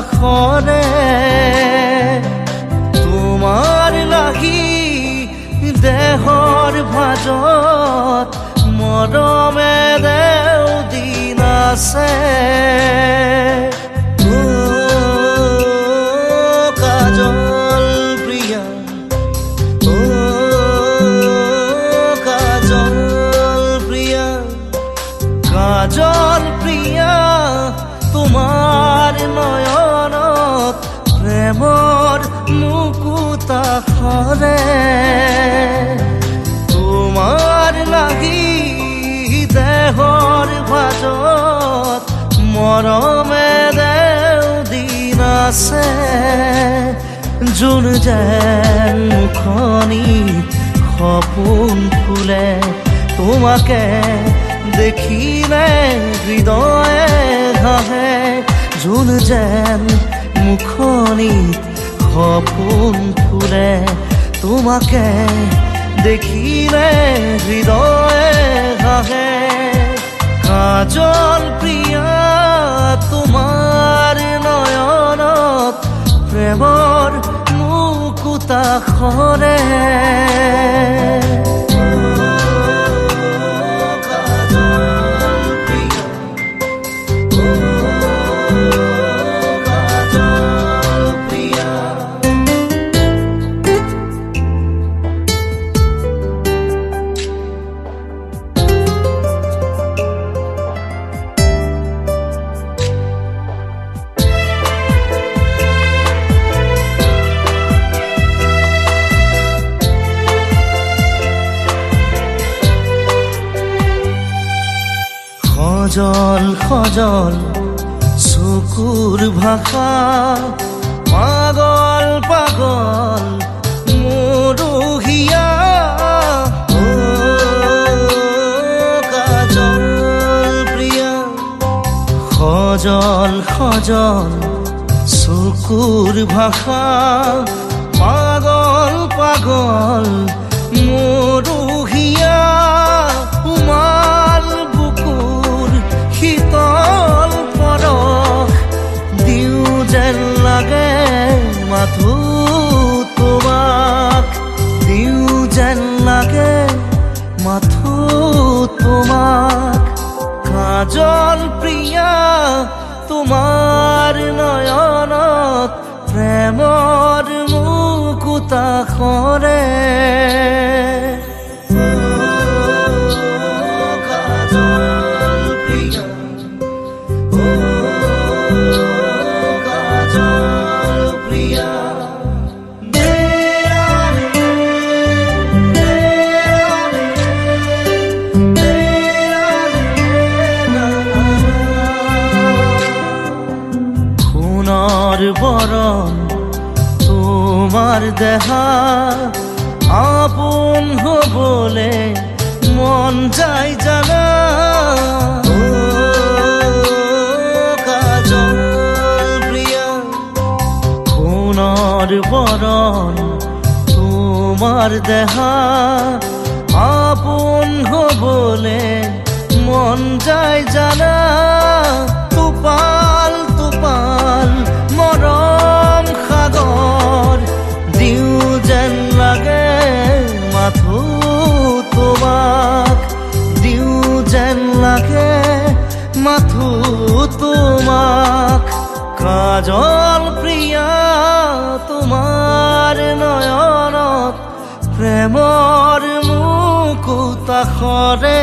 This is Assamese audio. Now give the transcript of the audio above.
মুকুতাখনে তোমাৰ লাগি দেহৰ ভাজত মৰমে দেও দিন আছে। কাজল প্ৰিয়া, কাজল প্ৰিয়া, কাজল প্ৰিয়া, তোমাৰ নয়নত প্ৰেমৰ মুকুতাখনে তোমাৰ লাগি দেহৰ ভাজত মৰমে দেও দিন আছে। জোন যেন মুখনিত সপোন ফুলে তোমাকে দেখিলে হৃদয়ে হাহে। জোন যেন মুখনিত সপোন ফুলে তোমাকে দেখিলে হৃদয়ে হাহে। কাজল প্ৰিয়া, তোমাৰ নয়নত প্ৰেমৰ মুকুতাখনে সজল সজল চকুৰ ভাষা, পাগল পাগল মৰুহিয়া। কাজল প্ৰিয়া, সজল সজল চকুৰ ভাষা, পাগল পাগল মৰুহিয়া। উমাল বুকুৰ শীতল পৰশ দিও যেন লাগে মাথো তোমাক, দিও যেন লাগে মাথো তোমাক। কাজল প্ৰিয়া, তোমাৰ নয়নত প্ৰেমৰ মুকুতাখনে বৰণ তোমাৰ দেহা, আপন হবলে মন যায় জানা। কাজল প্ৰিয়া, সোণৰ বৰণ তোমাৰ দেহা, আপন হবলে মন যায় জানা। টোপাল টোপাল মৰম সাগৰ দিও যেন লাগে মাথো তোমাক, দিও যেন লাগে মাথো তোমাক। কাজল প্ৰিয়া, তোমাৰ নয়নত প্ৰেমৰ মুকুতাখনে